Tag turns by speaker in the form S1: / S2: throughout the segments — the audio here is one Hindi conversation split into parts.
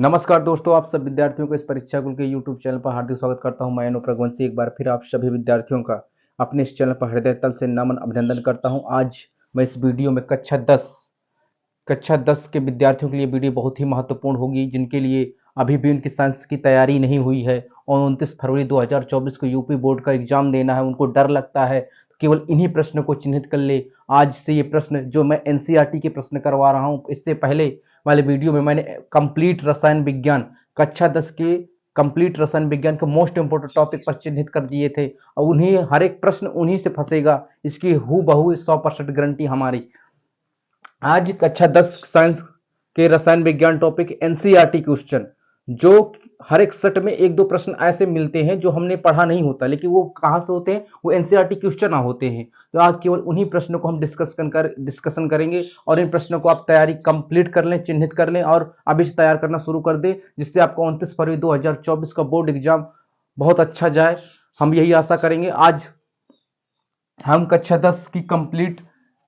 S1: नमस्कार दोस्तों, आप सब विद्यार्थियों को इस परीक्षा गुरु के यूट्यूब चैनल पर हार्दिक स्वागत करता हूं। मैं अनुप रघुवंशी एक बार फिर आप सभी विद्यार्थियों का अपने इस चैनल पर हृदय तल से नमन अभिनंदन करता हूं। आज मैं इस वीडियो में कक्षा 10 के विद्यार्थियों के लिए वीडियो बहुत ही महत्वपूर्ण होगी, जिनके लिए अभी भी उनकी साइंस की तैयारी नहीं हुई है और 29 फरवरी 2024 को यूपी बोर्ड का एग्जाम देना है। उनको डर लगता है, केवल इन्हीं प्रश्नों को चिन्हित कर ले। आज से ये प्रश्न जो मैं एनसीईआरटी के प्रश्न करवा रहा हूं, इससे पहले वाले वीडियो में मैंने कंप्लीट रसायन विज्ञान कक्षा 10 के कंप्लीट रसायन विज्ञान के मोस्ट इंपोर्टेंट टॉपिक पर चिन्हित कर दिए थे और उन्हीं हर एक प्रश्न उन्हीं से फंसेगा, इसकी हूबहू 100% गारंटी हमारी। आज कक्षा 10 साइंस के रसायन विज्ञान टॉपिक एनसीईआरटी क्वेश्चन, जो हर एक सेट में एक दो प्रश्न ऐसे मिलते हैं जो हमने पढ़ा नहीं होता, लेकिन वो कहाँ से होते हैं, वो एनसीईआरटी क्वेश्चन होते हैं। तो आज केवल उन्हीं प्रश्नों को हम डिस्कशन करेंगे और इन प्रश्नों को आप तैयारी कंप्लीट कर लें, चिन्हित कर लें और अभी से तैयार करना शुरू कर दें, जिससे आपको 29 फरवरी 2024 का बोर्ड एग्जाम बहुत अच्छा जाए। हम यही आशा करेंगे। आज हम कक्षा 10 की कंप्लीट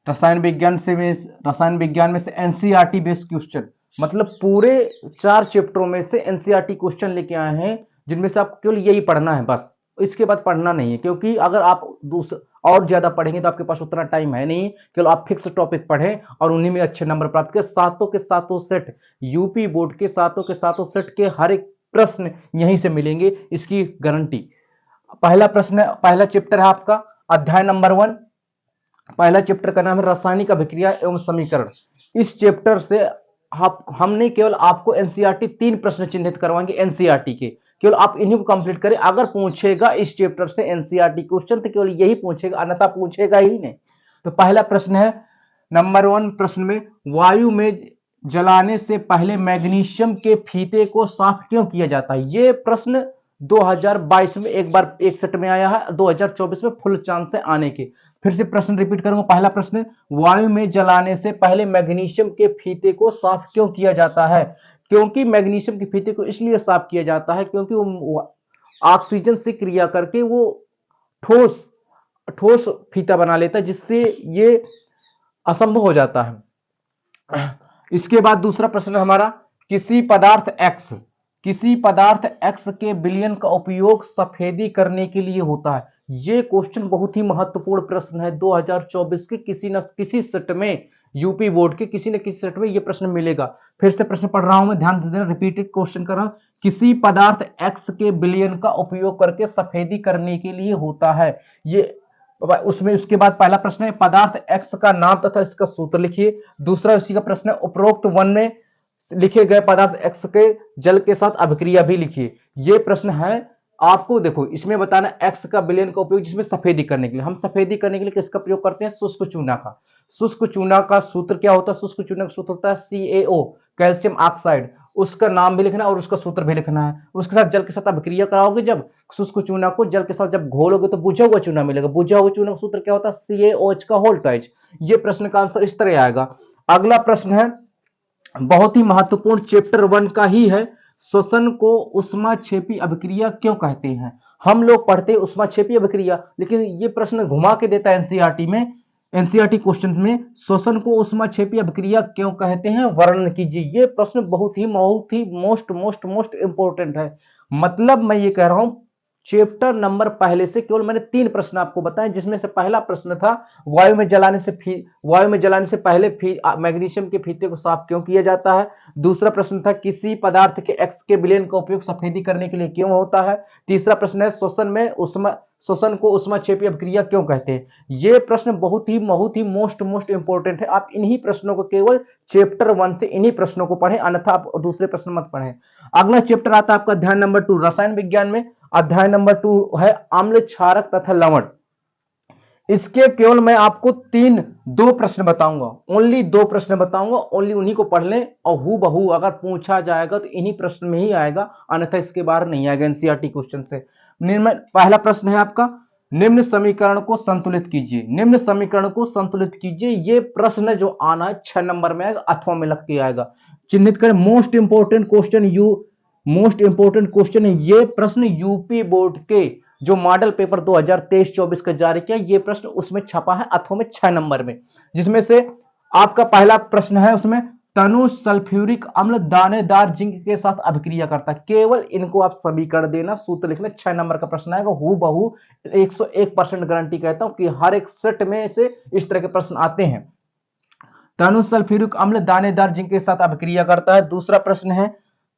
S1: रसायन विज्ञान में से एनसीईआरटी बेस्ड क्वेश्चन, मतलब पूरे 4 चैप्टरों में से एनसीईआरटी क्वेश्चन लेके आए हैं, जिनमें से आपको केवल यही पढ़ना है, बस इसके बाद पढ़ना नहीं है। क्योंकि अगर आप और ज्यादा पढ़ेंगे तो आपके पास उतना टाइम है नहीं। केवल आप फिक्स टॉपिक पढ़ें और उन्हीं में अच्छे नंबर प्राप्त करें। सातों के सातों सेट, यूपी बोर्ड के सातों के सातों सेट के हर एक प्रश्न यहीं से मिलेंगे, इसकी गारंटी। पहला चैप्टर है आपका अध्याय नंबर 1। पहला चैप्टर का नाम है रासायनिक अभिक्रिया एवं समीकरण। इस चैप्टर से हमने केवल आपको एनसीईआरटी 3 प्रश्न चिन्हित करवाएंगे एनसीईआरटी के, केवल आप इन्हीं को कंप्लीट करें। अगर पूछेगा इस चैप्टर से एनसीईआरटी क्वेश्चन तो केवल यही पूछेगा, अन्यथा पूछेगा ही नहीं। तो पहला प्रश्न है नंबर 1 प्रश्न में, वायु में जलाने से पहले मैग्नीशियम के फीते को साफ क्यों किया जाता है? यह प्रश्न 2022 में एक बार एक सेट में आया है, 2024 में फुल चांस से आने के। फिर से प्रश्न रिपीट करूंगा। पहला प्रश्न, वायु में जलाने से पहले मैग्नीशियम के फीते को साफ क्यों किया जाता है? क्योंकि मैग्नीशियम के फीते को इसलिए साफ किया जाता है क्योंकि वो ऑक्सीजन से क्रिया करके वो ठोस ठोस फीता बना लेता है, जिससे ये असंभव हो जाता है। इसके बाद दूसरा प्रश्न हमारा, किसी पदार्थ एक्स के विलयन का उपयोग सफेदी करने के लिए होता है। यह क्वेश्चन बहुत ही महत्वपूर्ण प्रश्न है। 2024 के किसी न किसी सेट में, यूपी बोर्ड के किसी न किसी सेट में यह प्रश्न मिलेगा। फिर से प्रश्न पढ़ रहा हूं मैं, ध्यान देना, रिपीटेड क्वेश्चन कर रहा हूं। किसी पदार्थ एक्स के विलयन का उपयोग करके सफेदी करने के लिए होता है। ये उसमें उसके बाद पहला प्रश्न है, पदार्थ एक्स का नाम तथा इसका सूत्र लिखिए। दूसरा इसी का प्रश्न है, उपरोक्त वन में लिखे गए पदार्थ एक्स के जल के साथ अभिक्रिया भी लिखिए। ये प्रश्न है आपको। देखो, इसमें बताना एक्स का विलयन का उपयोग जिसमें सफेदी करने के लिए। हम सफेदी करने के लिए किसका प्रयोग करते हैं? शुष्क चूना का। शुष्क चूना का सूत्र क्या होता है? शुष्क चूना का सूत्र होता है CaO, कैल्शियम ऑक्साइड। उसका नाम भी लिखना है और उसका सूत्र भी लिखना है। उसके साथ जल के साथ अभिक्रिया कराओगे, जब शुष्क चूना को जल के साथ जब घोलोगे तो बुझा हुआ चूना मिलेगा। बुझा हुआ चूना का सूत्र क्या होता है? CaOH का होल ट्वाइस। ये प्रश्न का आंसर इस तरह आएगा। अगला प्रश्न है बहुत ही महत्वपूर्ण, चैप्टर 1 का ही है, श्वसन को ऊष्माक्षेपी अभिक्रिया क्यों कहते हैं? हम लोग पढ़ते हैं ऊष्माक्षेपी अभिक्रिया, लेकिन ये प्रश्न घुमा के देता है एनसीईआरटी क्वेश्चन में, श्वसन को ऊष्माक्षेपी अभिक्रिया क्यों कहते हैं, वर्णन कीजिए। ये प्रश्न बहुत ही मोस्ट इंपोर्टेंट है। मतलब मैं ये कह रहा हूं, चैप्टर नंबर पहले से केवल मैंने 3 प्रश्न आपको बताए, जिसमें से पहला प्रश्न था वायु में जलाने से पहले मैग्नीशियम के फीते को साफ क्यों किया जाता है। दूसरा प्रश्न था, किसी पदार्थ के एक्स के विलयन का उपयोग सफेदी करने के लिए क्यों होता है। तीसरा प्रश्न है, श्वसन को ऊष्माक्षेपी अभिक्रिया क्यों कहते हैं। ये प्रश्न बहुत ही मोस्ट इंपोर्टेंट है। आप इन्हीं प्रश्नों को केवल चैप्टर 1 से इन्हीं प्रश्नों को पढ़ें, अन्यथा आप दूसरे प्रश्न मत पढ़ें। अगला चैप्टर आता है आपका अध्याय नंबर 2 रसायन विज्ञान में। अध्याय नंबर 2 है अम्ल, क्षारक तथा लवण। इसके केवल मैं आपको 2 प्रश्न बताऊंगा, ओनली 2 प्रश्न बताऊंगा, ओनली उन्हीं को पढ़ लें और हूबहू अगर पूछा जाएगा तो इन्हीं प्रश्न में ही आएगा, अन्यथा इसके बाहर नहीं आएगा एनसीईआरटी क्वेश्चन से। पहला प्रश्न है आपका, निम्न समीकरण को संतुलित कीजिए। निम्न समीकरण को संतुलित कीजिए, ये प्रश्न जो आना है 6 नंबर में आएगा अथवा में लग के आएगा। चिन्हित करें, मोस्ट इंपोर्टेंट क्वेश्चन है ये प्रश्न। यूपी बोर्ड के जो मॉडल पेपर 2023-24 का जारी किया, ये प्रश्न उसमें छपा है अथवा में 6 नंबर में, जिसमें से आपका पहला प्रश्न है उसमें, तनु सल्फ्यूरिक अम्ल दानेदार जिंक के साथ अभिक्रिया करता है। केवल इनको आप समीकरण देना, सूत्र लिखना, 6 नंबर का प्रश्न आएगा हूबहू बहू 101% गारंटी कहता हूं कि हर एक सेट में से इस तरह के प्रश्न आते हैं। तनु सल्फ्यूरिक अम्ल दानेदार जिंक के साथ अभिक्रिया करता है। दूसरा प्रश्न है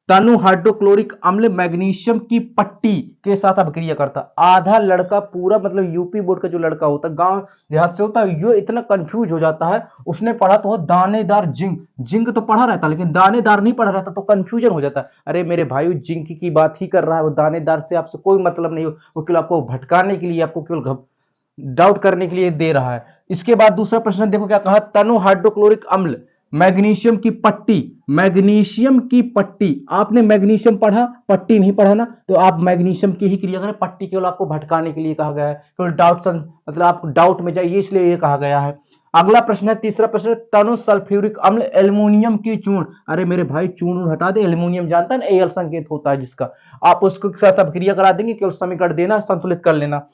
S1: तनु हाइड्रोक्लोरिक अम्ल मैग्नीशियम की पट्टी के साथ अभिक्रिया करता है। आधा लड़का पूरा मतलब यूपी बोर्ड का जो लड़का होता है, गांव देहात से होता है, ये इतना कंफ्यूज हो जाता है। उसने पढ़ा तो दानेदार जिंक, जिंक तो पढ़ा रहता लेकिन दानेदार नहीं पढ़ा रहता, तो कंफ्यूजन हो जाता है। अरे मेरे भाई जिंक की बात ही कर रहा है, वो दानेदार से आपसे कोई मतलब नहीं हो, वो केवल आपको भटकाने के लिए, आपको केवल डाउट करने के लिए दे रहा है। इसके बाद दूसरा प्रश्न देखो क्या कहा, तनु हाइड्रोक्लोरिक अम्ल मैग्नीशियम की पट्टी, मैग्नीशियम की पट्टी, आपने मैग्नीशियम पढ़ा, पट्टी नहीं पढ़ा ना, तो आप मैग्नीशियम की ही क्रिया करें। पट्टी केवल आपको भटकाने के लिए कहा गया है, केवल डाउट मतलब आप डाउट में जाइए, इसलिए ये कहा गया है। अगला प्रश्न है तीसरा प्रश्न, तनु सल्फ्यूरिक अम्ल एल्युमिनियम की चूर्ण। अरे मेरे भाई चूर्ण हटा दे, एल्युमिनियम जानता है ना, एल संकेत होता है जिसका, आप उसको साथ अभिक्रिया करा देंगे, केवल समीकरण देना, संतुलित कर लेना।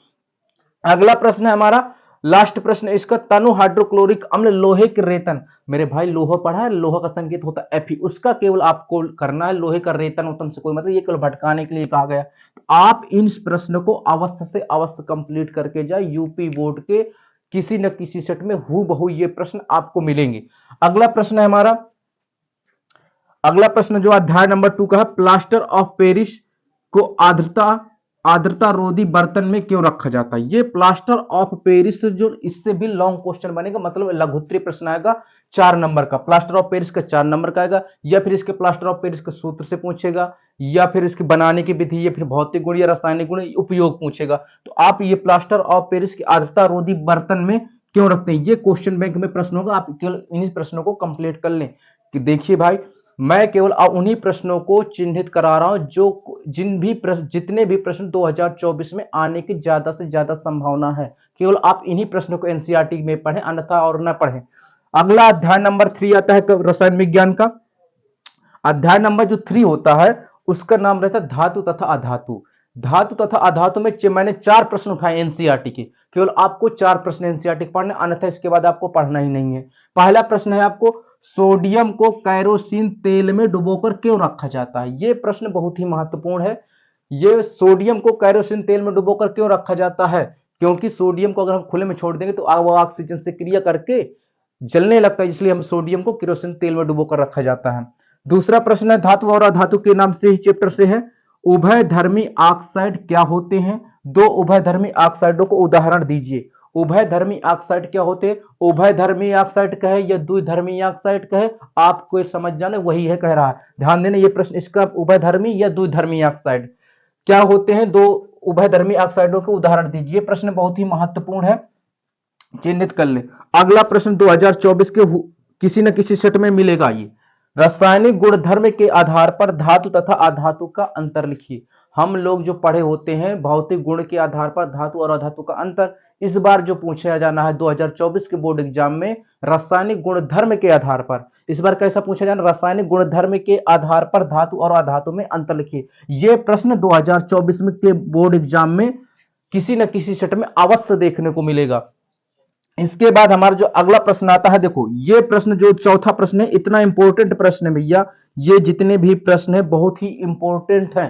S1: अगला प्रश्न है हमारा लास्ट प्रश्न इसका, तनु हाइड्रोक्लोरिक अम्ल लोहे के रेतन। मेरे भाई लोहा पढ़ा है, लोहा का संकेत होता है Fe, उसका केवल आपको करना है, लोहे का रेतन उतन से कोई मतलब, ये केवल भटकाने के लिए कहा गया। तो आप इन प्रश्न को अवश्य से अवश्य कंप्लीट करके जाए, यूपी बोर्ड के किसी न किसी सेट में हूबहू ये प्रश्न आपको मिलेंगे। अगला प्रश्न है हमारा, अगला प्रश्न जो अध्याय नंबर 2 का है, प्लास्टर ऑफ पेरिस को आर्द्रता रोधी बर्तन में क्यों रखा जाता है। ये प्लास्टर ऑफ पेरिस जो, इससे भी लॉन्ग क्वेश्चन बनेगा, मतलब लघुत्तरीय प्रश्न आएगा 4 नंबर का। प्लास्टर ऑफ पेरिस का 4 नंबर का आएगा, या फिर इसके प्लास्टर ऑफ पेरिस के सूत्र से पूछेगा, या फिर इसके बनाने की विधि, या फिर भौतिक गुण या रासायनिक गुण उपयोग पूछेगा। तो आप ये प्लास्टर ऑफ पेरिस की आर्द्रता रोधी बर्तन में क्यों रखते हैं, ये क्वेश्चन बैंक में प्रश्न होगा। आप केवल इन्हीं प्रश्नों को कंप्लीट कर लें कि देखिए भाई मैं केवल उन्हीं प्रश्नों को चिन्हित करा रहा हूं जो जितने भी प्रश्न 2024 में आने की ज्यादा से ज्यादा संभावना है, केवल आप इन्हीं प्रश्नों को एनसीईआरटी में पढ़ें, अन्यथा और न पढ़ें। अगला अध्याय नंबर 3 आता है रसायन विज्ञान का। अध्याय नंबर जो 3 होता है उसका नाम रहता है धातु तथा अधातु। धातु तथा अधातु में मैंने 4 प्रश्न उठाए एनसीईआरटी के, केवल आपको 4 प्रश्न एनसीईआरटी पढ़ने, अन्यथा इसके बाद आपको पढ़ना ही नहीं है। पहला प्रश्न है आपको, सोडियम को कैरोसिन तेल में डुबोकर क्यों रखा जाता है। यह प्रश्न बहुत ही महत्वपूर्ण है। ये सोडियम को कैरोसिन तेल में डुबोकर क्यों रखा जाता है, क्योंकि सोडियम को अगर हम खुले में छोड़ देंगे तो वो ऑक्सीजन से क्रिया करके जलने लगता है, इसलिए हम सोडियम को केरोसिन तेल में डुबोकर रखा जाता है। दूसरा प्रश्न है, धातु और अधातु के नाम से ही चैप्टर से है, उभयधर्मी ऑक्साइड क्या होते हैं। 2 उभयधर्मी ऑक्साइडों को उदाहरण दीजिए। उभयधर्मी ऑक्साइड क्या होते हैं, उभयधर्मी ऑक्साइड कहे या द्विधर्मी ऑक्साइड कहे, आपको समझ जाना वही है कह रहा है। ध्यान देना ये प्रश्न, इसका उभयधर्मी या द्विधर्मी ऑक्साइड क्या होते हैं, 2 उभयधर्मी ऑक्साइडों के उदाहरण दीजिए। प्रश्न बहुत ही महत्वपूर्ण है, चिन्हित कर ले। अगला प्रश्न 2024 के किसी न किसी सेट में मिलेगा, ये रासायनिक गुणधर्म के आधार पर धातु तथा अधातु का अंतर लिखिए। हम लोग जो पढ़े होते हैं भौतिक गुण के आधार पर धातु और अधातु का अंतर, इस बार जो पूछा जाना है 2024 के बोर्ड एग्जाम में रासायनिक गुणधर्म के आधार पर, इस बार कैसा पूछा जाना, रासायनिक गुणधर्म के आधार पर धातु और अधातु में अंतर लिखिए। यह प्रश्न 2024 में के बोर्ड एग्जाम में किसी न किसी सेट में अवश्य देखने को मिलेगा। इसके बाद हमारा जो अगला प्रश्न आता है, देखो ये प्रश्न जो चौथा प्रश्न है, इतना इंपॉर्टेंट प्रश्न है भैया, ये जितने भी प्रश्न है बहुत ही इंपॉर्टेंट है,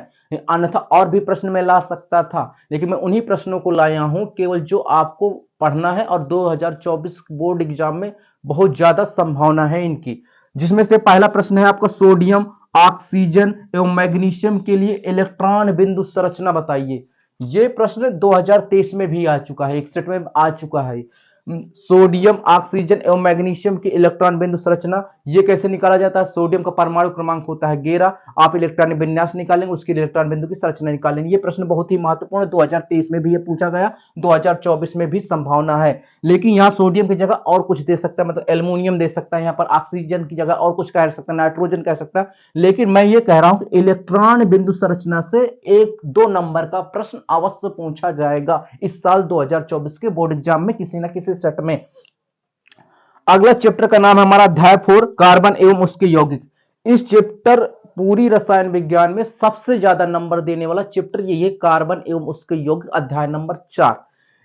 S1: अन्यथा और भी प्रश्न में ला सकता था, लेकिन मैं उन्हीं प्रश्नों को लाया हूं केवल जो आपको पढ़ना है और 2024 बोर्ड एग्जाम में बहुत ज्यादा संभावना है इनकी। जिसमें से पहला प्रश्न है आपका, सोडियम ऑक्सीजन एवं मैग्नीशियम के लिए इलेक्ट्रॉन बिंदु संरचना बताइए। ये प्रश्न 2023 में भी आ चुका है, एक सेट में आ चुका है। सोडियम ऑक्सीजन एवं मैग्नीशियम की इलेक्ट्रॉन बिंदु संरचना, ये कैसे निकाला जाता है, सोडियम का परमाणु क्रमांक होता है 11, आप इलेक्ट्रॉनिक विन्यास निकालेंगे, उसकी इलेक्ट्रॉन बिंदु की संरचना निकालेंगे। ये प्रश्न बहुत ही महत्वपूर्ण है, 2023 में भी ये पूछा गया, 2024 में भी संभावना है। लेकिन यहाँ सोडियम की जगह और कुछ दे सकता है, मतलब एल्युमिनियम दे सकता है, यहाँ पर ऑक्सीजन की जगह और कुछ कह सकता है, नाइट्रोजन कह सकता है, लेकिन मैं ये कह रहा हूं कि इलेक्ट्रॉन बिंदु संरचना से 1-2 नंबर का प्रश्न अवश्य पूछा जाएगा इस साल 2024 के बोर्ड एग्जाम में किसी न किसी सेट में। अगला चैप्टर का नाम है हमारा अध्याय 4, कार्बन एवं उसके यौगिक। इस चैप्टर पूरी रसायन विज्ञान में सबसे ज्यादा नंबर देने वाला चैप्टर ये है, कार्बन एवं उसके यौगिक, अध्याय नंबर 4।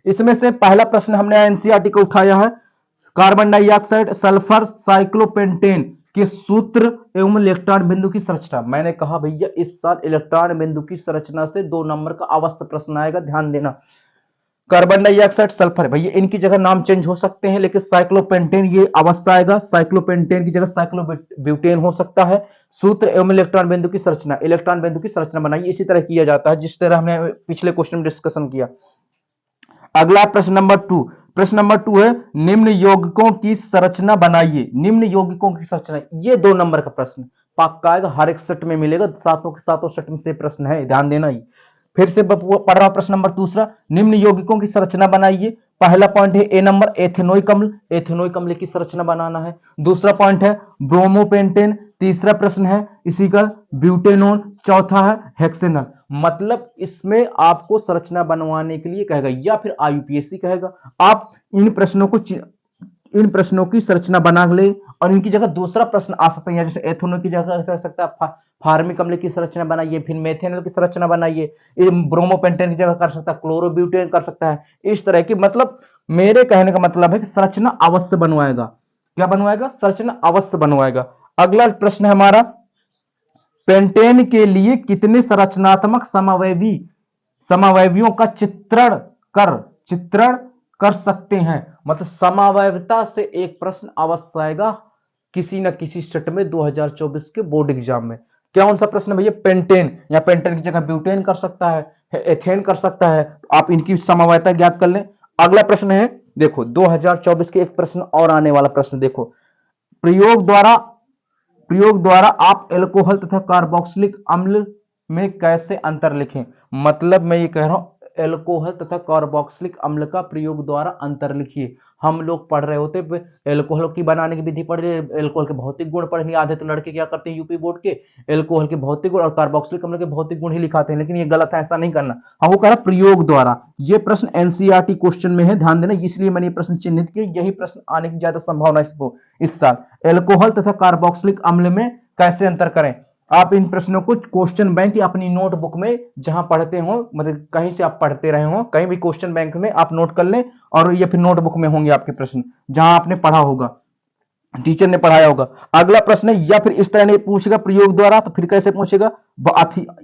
S1: इसमें से पहला प्रश्न हमने एनसीईआरटी को उठाया है, कार्बन डाइऑक्साइड, सल्फर, साइक्लोपेंटेन के सूत्र एवं इलेक्ट्रॉन बिंदु की संरचना। मैंने कहा भैया इस साल इलेक्ट्रॉन बिंदु की संरचना से 2 नंबर का अवश्य प्रश्न आएगा, ध्यान देना। कार्बन डाइऑक्साइड, सल्फर, भैया इनकी जगह नाम चेंज हो सकते हैं, लेकिन साइक्लोपेंटेन ये अवश्य आएगा। साइक्लोपेंटेन की जगह साइक्लोब्यूटेन हो सकता है। सूत्र एवं इलेक्ट्रॉन बिंदु की संरचना, इलेक्ट्रॉन बिंदु की संरचना बनाइए, इसी तरह किया जाता है जिस तरह हमने पिछले क्वेश्चन में डिस्कशन किया। अगला प्रश्न नंबर 2, प्रश्न नंबर 2 है निम्न यौगिकों की संरचना बनाइए। निम्न यौगिकों की संरचना, ये 2 नंबर का प्रश्न पक्का आएगा, हर एक सेट में मिलेगा, सातों के सातों सेट में से प्रश्न है, ध्यान देना। ही फिर से पढ़ रहा प्रश्न नंबर दूसरा, निम्न यौगिकों की संरचना बनाइए। पहला पॉइंट है ए नंबर एथेनोइक अम्ल, एथेनोइक अम्ल की संरचना बनाना है। दूसरा पॉइंट है ब्रोमोपेंटेन, तीसरा प्रश्न है इसी का ब्यूटेनोन, चौथा है हेक्सेनल। मतलब इसमें आपको संरचना बनवाने के लिए कहेगा या फिर आईयूपीएससी कहेगा आप इन प्रश्नों की संरचना बना ले, और इनकी जगह दूसरा प्रश्न आ सकता है, जैसे एथेनॉल की जगह कर सकता है फार्मिक अम्ल की संरचना बनाइए, फिर मेथेनॉल की संरचना बनाइए, ब्रोमोपेंटेन की जगह कर सकता है क्लोरोब्यूटेन कर सकता है, इस तरह की। मतलब मेरे कहने का मतलब है कि संरचना अवश्य बनवाएगा। क्या बनवाएगा? संरचना अवश्य बनवाएगा। अगला प्रश्न है हमारा, पेंटेन के लिए कितने संरचनात्मक समावयवियों का चित्रण कर सकते हैं? मतलब समावयवता से एक प्रश्न अवश्य आएगा किसी न किसी सेट में 2024 के बोर्ड एग्जाम में। कौन सा प्रश्न भैया? पेंटेन, या पेंटेन की जगह ब्यूटेन कर सकता है, एथेन कर सकता है, तो आप इनकी समवायता ज्ञात कर लें। अगला प्रश्न है, देखो 2024 के एक प्रश्न और आने वाला प्रश्न देखो, प्रयोग द्वारा आप एल्कोहल तथा कार्बोक्सिलिक अम्ल में कैसे अंतर लिखें? मतलब मैं ये कह रहा हूं एल्कोहल तथा कार्बोक्सिलिक अम्ल का प्रयोग द्वारा अंतर लिखिए। हम लोग पढ़ रहे होते एल्कोहल की बनाने की विधि पढ़ रहे, एल्कोहल के भौतिक गुण पढ़ लिए, आधे तो लड़के क्या करते हैं यूपी बोर्ड के, एल्कोहल के भौतिक गुण और कार्बोक्सिलिक अम्ल के भौतिक गुण ही लिखाते हैं, लेकिन ये गलत है, ऐसा नहीं करना। हम वो कह रहा प्रयोग द्वारा। ये प्रश्न एनसीईआरटी क्वेश्चन में है, ध्यान देना, इसलिए मैंने ये प्रश्न चिन्हित किया, यही प्रश्न आने की ज्यादा संभावना इसको इस साल। एल्कोहल तथा कार्बोक्सिलिक अम्ल में कैसे अंतर करें? आप इन प्रश्नों को क्वेश्चन बैंक या अपनी नोटबुक में जहां पढ़ते हो, मतलब कहीं से आप पढ़ते रहे हो, कहीं भी क्वेश्चन बैंक में आप नोट कर लें, और ये फिर नोटबुक में होंगे आपके प्रश्न जहां आपने पढ़ा होगा, टीचर ने पढ़ाया होगा। अगला प्रश्न है, या फिर इस तरह नहीं पूछेगा प्रयोग द्वारा, तो फिर कैसे पूछेगा?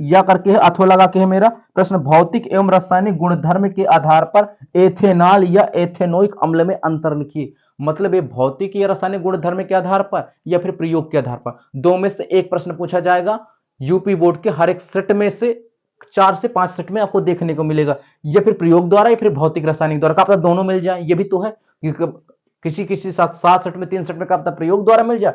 S1: या करके है, अथवा लगा के है मेरा प्रश्न, भौतिक एवं रासायनिक गुणधर्म के आधार पर एथेनॉल या एथेनोइक अम्ल में अंतर लिखिए। मतलब ये भौतिक या रासायनिक गुणधर्म के आधार पर या फिर प्रयोग के आधार पर, दो में से एक प्रश्न पूछा जाएगा। यूपी बोर्ड के हर एक सेट में से 4 से 5 सेट में आपको देखने को मिलेगा, या फिर प्रयोग द्वारा या फिर भौतिक रासायनिक द्वारा, का दोनों मिल जाए, ये भी तो है। किसी साथ 7 सेट में 3 सेट में का प्रयोग द्वारा मिल जाए,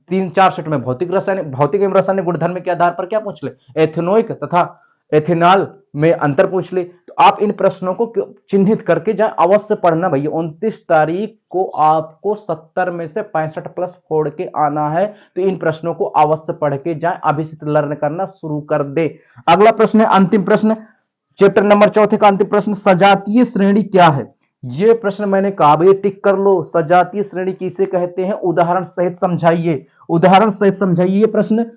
S1: 3-4 सेट में भौतिक एवं रासायनिक गुणधर्म के आधार पर क्या पूछ ले, एथेनोइक तथा एथेनॉल में अंतर पूछ ले। तो आप इन प्रश्नों को चिन्हित करके जाए, अवश्य पढ़ना भैया। 29 तारीख को आपको 70 में से 65 प्लस फोड़ के आना है, तो इन प्रश्नों को अवश्य पढ़ के जाए, अभी से लर्न करना शुरू कर दे। अगला प्रश्न है अंतिम प्रश्न, चैप्टर नंबर 4 का अंतिम प्रश्न, सजातीय श्रेणी क्या है? ये प्रश्न मैंने कहा भाई टिक कर लो, सजातीय श्रेणी किसे कहते हैं, उदाहरण सहित समझाइए, उदाहरण सहित समझाइए। ये प्रश्न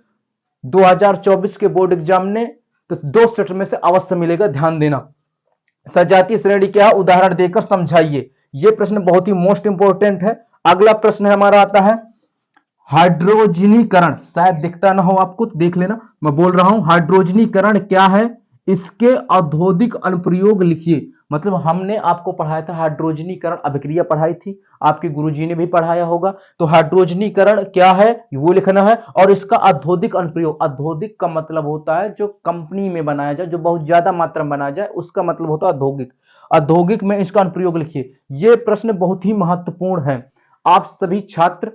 S1: 2024 के बोर्ड एग्जाम ने तो 2 सेट में से अवश्य मिलेगा, ध्यान देना। सजातीय श्रेणी क्या है, उदाहरण देकर समझाइए। ये प्रश्न बहुत ही मोस्ट इंपोर्टेंट है। अगला प्रश्न हमारा आता है हाइड्रोजनीकरण, शायद दिखता ना हो आपको, देख लेना, मैं बोल रहा हूं हाइड्रोजनीकरण क्या है, इसके औद्योगिक अनुप्रयोग लिखिए। मतलब हमने आपको पढ़ाया था हाइड्रोजनीकरण अभिक्रिया पढ़ाई थी, आपके गुरुजी ने भी पढ़ाया होगा, तो हाइड्रोजनीकरण क्या है वो लिखना है, और इसका औद्योगिक अनुप्रयोग, औद्योगिक का मतलब होता है जो कंपनी में बनाया जाए, जो बहुत ज्यादा मात्रा में बनाया जाए, उसका मतलब होता है औद्योगिक। औद्योगिक में इसका अनुप्रयोग लिखिए। यह प्रश्न बहुत ही महत्वपूर्ण है, आप सभी छात्र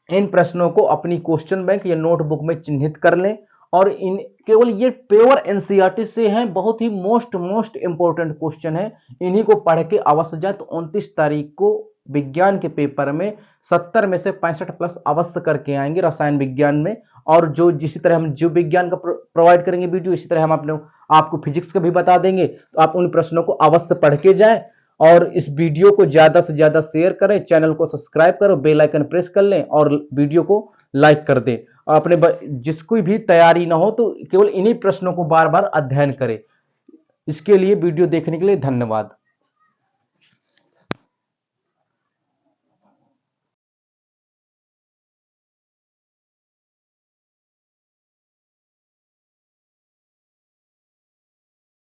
S1: इन प्रश्नों को अपनी क्वेश्चन बैंक या नोटबुक में चिन्हित कर लें, और इन केवल ये प्योर एनसीईआरटी से हैं, बहुत ही मोस्ट इंपोर्टेंट क्वेश्चन है, इन्हीं को पढ़ के अवश्य जाए। तो 29 तारीख को विज्ञान के पेपर में 70 में से 65 प्लस अवश्य करके आएंगे रसायन विज्ञान में, और जो जिसी तरह हम जीव विज्ञान का प्रोवाइड करेंगे वीडियो, इसी तरह हम आपको फिजिक्स का भी बता देंगे। तो आप उन प्रश्नों को अवश्य पढ़ के जाएं, और इस वीडियो को ज्यादा से ज्यादा शेयर करें, चैनल को सब्सक्राइब करो, बेल आइकन प्रेस कर लें, और वीडियो को लाइक कर दें। अपने जिसको भी तैयारी ना हो तो केवल इन्हीं प्रश्नों को बार बार अध्ययन करें। इसके लिए वीडियो देखने के लिए धन्यवाद।